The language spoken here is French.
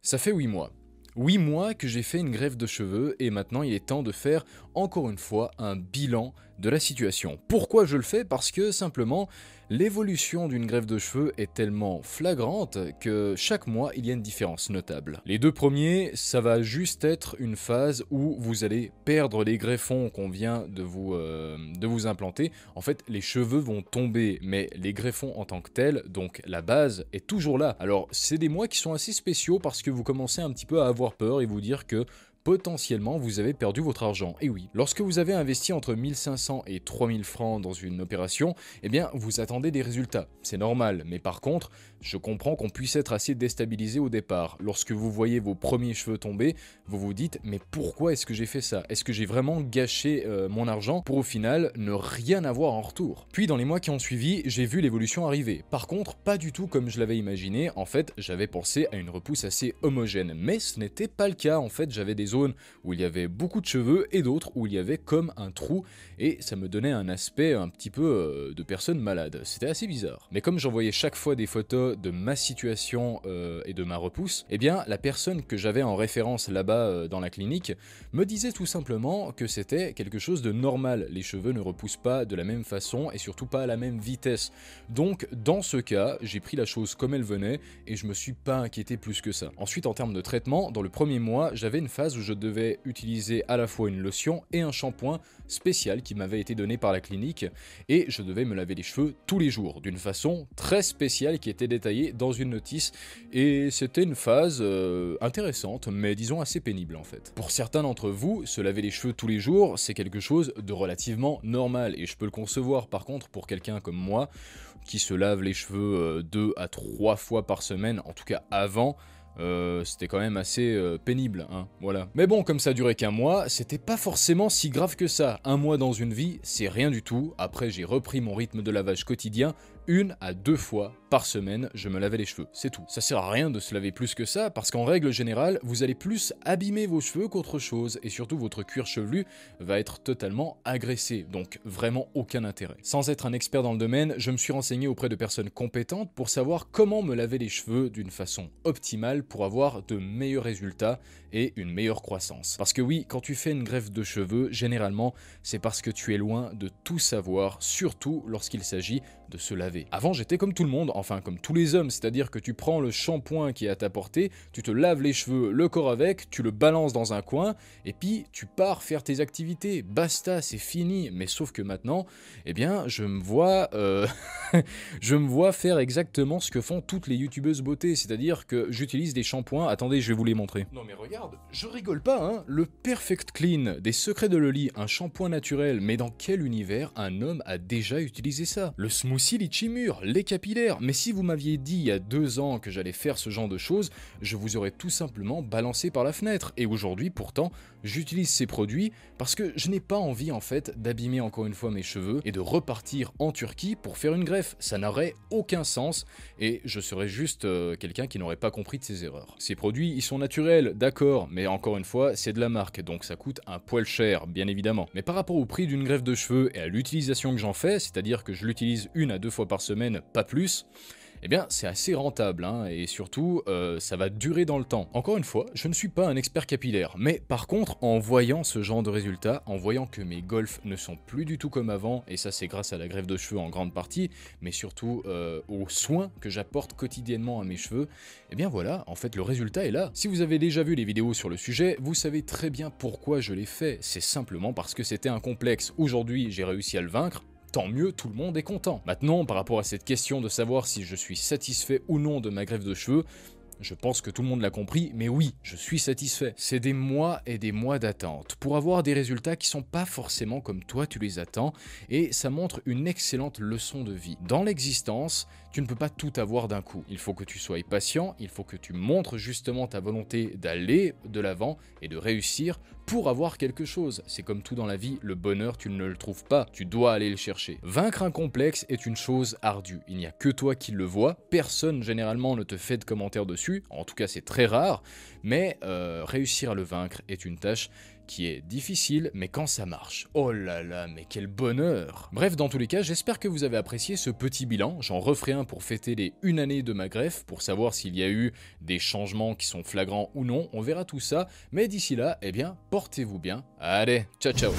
Ça fait 8 mois. 8 mois que j'ai fait une greffe de cheveux et maintenant il est temps de faire encore une fois un bilan de la situation. Pourquoi je le fais? Parce que simplement l'évolution d'une greffe de cheveux est tellement flagrante que chaque mois il y a une différence notable. Les deux premiers, ça va juste être une phase où vous allez perdre les greffons qu'on vient de vous implanter. En fait les cheveux vont tomber mais les greffons en tant que tels, donc la base est toujours là. Alors c'est des mois qui sont assez spéciaux parce que vous commencez un petit peu à avoir peur et vous dire que potentiellement vous avez perdu votre argent. Et oui, lorsque vous avez investi entre 1500 et 3000 francs dans une opération, eh bien vous attendez des résultats. C'est normal, mais par contre, je comprends qu'on puisse être assez déstabilisé au départ. Lorsque vous voyez vos premiers cheveux tomber, vous vous dites mais pourquoi est-ce que j'ai fait ça? Est-ce que j'ai vraiment gâché mon argent pour au final ne rien avoir en retour? Puis dans les mois qui ont suivi, j'ai vu l'évolution arriver. Par contre, pas du tout comme je l'avais imaginé. En fait, j'avais pensé à une repousse assez homogène, mais ce n'était pas le cas. En fait, j'avais des zones où il y avait beaucoup de cheveux et d'autres où il y avait comme un trou et ça me donnait un aspect un petit peu de personne malade. C'était assez bizarre. Mais comme j'envoyais chaque fois des photos de ma situation et de ma repousse, eh bien la personne que j'avais en référence là-bas dans la clinique me disait tout simplement que c'était quelque chose de normal. Les cheveux ne repoussent pas de la même façon et surtout pas à la même vitesse. Donc dans ce cas, j'ai pris la chose comme elle venait et je me suis pas inquiété plus que ça. Ensuite en termes de traitement, dans le premier mois, j'avais une phase où je devais utiliser à la fois une lotion et un shampoing spécial qui m'avait été donné par la clinique et je devais me laver les cheveux tous les jours d'une façon très spéciale qui était détaillée dans une notice et c'était une phase intéressante mais disons assez pénible en fait. Pour certains d'entre vous, se laver les cheveux tous les jours c'est quelque chose de relativement normal et je peux le concevoir. Par contre pour quelqu'un comme moi qui se lave les cheveux 2 à 3 fois par semaine, en tout cas avant, c'était quand même assez pénible, hein, voilà. Mais bon, comme ça durait qu'un mois, c'était pas forcément si grave que ça. Un mois dans une vie, c'est rien du tout. Après, j'ai repris mon rythme de lavage quotidien, 1 à 2 fois par semaine, je me lavais les cheveux, c'est tout. Ça sert à rien de se laver plus que ça, parce qu'en règle générale, vous allez plus abîmer vos cheveux qu'autre chose, et surtout votre cuir chevelu va être totalement agressé, donc vraiment aucun intérêt. Sans être un expert dans le domaine, je me suis renseigné auprès de personnes compétentes pour savoir comment me laver les cheveux d'une façon optimale pour avoir de meilleurs résultats et une meilleure croissance. Parce que oui, quand tu fais une greffe de cheveux, généralement, c'est parce que tu es loin de tout savoir, surtout lorsqu'il s'agit de se laver. Avant, j'étais comme tout le monde, enfin comme tous les hommes, c'est-à-dire que tu prends le shampoing qui est à ta portée, tu te laves les cheveux, le corps avec, tu le balances dans un coin, et puis tu pars faire tes activités. Basta, c'est fini. Mais sauf que maintenant, eh bien, je me vois je me vois faire exactement ce que font toutes les youtubeuses beauté, c'est-à-dire que j'utilise des shampoings. Attendez, je vais vous les montrer. Non mais regarde, je rigole pas, hein. Le Perfect Clean des Secrets de Loli, un shampoing naturel, mais dans quel univers un homme a déjà utilisé ça? Le Smoothie Litchi Mûr, lait capillaire, mais si vous m'aviez dit il y a 2 ans que j'allais faire ce genre de choses, je vous aurais tout simplement balancé par la fenêtre. Et aujourd'hui, pourtant, j'utilise ces produits parce que je n'ai pas envie en fait d'abîmer encore une fois mes cheveux et de repartir en Turquie pour faire une greffe. Ça n'aurait aucun sens et je serais juste quelqu'un qui n'aurait pas compris de ses erreurs. Ces produits, ils sont naturels, d'accord, mais encore une fois, c'est de la marque, donc ça coûte un poil cher, bien évidemment. Mais par rapport au prix d'une greffe de cheveux et à l'utilisation que j'en fais, c'est-à-dire que je l'utilise 1 à 2 fois par semaine, pas plus, eh bien c'est assez rentable, hein, et surtout ça va durer dans le temps. Encore une fois, je ne suis pas un expert capillaire, mais par contre en voyant ce genre de résultats, en voyant que mes golfs ne sont plus du tout comme avant, et ça c'est grâce à la greffe de cheveux en grande partie, mais surtout aux soins que j'apporte quotidiennement à mes cheveux, eh bien voilà, en fait le résultat est là. Si vous avez déjà vu les vidéos sur le sujet, vous savez très bien pourquoi je l'ai fait, c'est simplement parce que c'était un complexe. Aujourd'hui j'ai réussi à le vaincre, tant mieux, tout le monde est content. Maintenant, par rapport à cette question de savoir si je suis satisfait ou non de ma greffe de cheveux, je pense que tout le monde l'a compris, mais oui, je suis satisfait. C'est des mois et des mois d'attente pour avoir des résultats qui sont pas forcément comme toi tu les attends, et ça montre une excellente leçon de vie. Dans l'existence, tu ne peux pas tout avoir d'un coup. Il faut que tu sois patient, il faut que tu montres justement ta volonté d'aller de l'avant et de réussir pour avoir quelque chose. C'est comme tout dans la vie, le bonheur tu ne le trouves pas, tu dois aller le chercher. Vaincre un complexe est une chose ardue, il n'y a que toi qui le vois, personne généralement ne te fait de commentaires dessus, en tout cas c'est très rare, mais réussir à le vaincre est une tâche qui est difficile, mais quand ça marche, oh là là, mais quel bonheur! Bref, dans tous les cas, j'espère que vous avez apprécié ce petit bilan. J'en referai un pour fêter les 1 année de ma greffe, pour savoir s'il y a eu des changements qui sont flagrants ou non. On verra tout ça, mais d'ici là, eh bien, portez-vous bien. Allez, ciao ciao!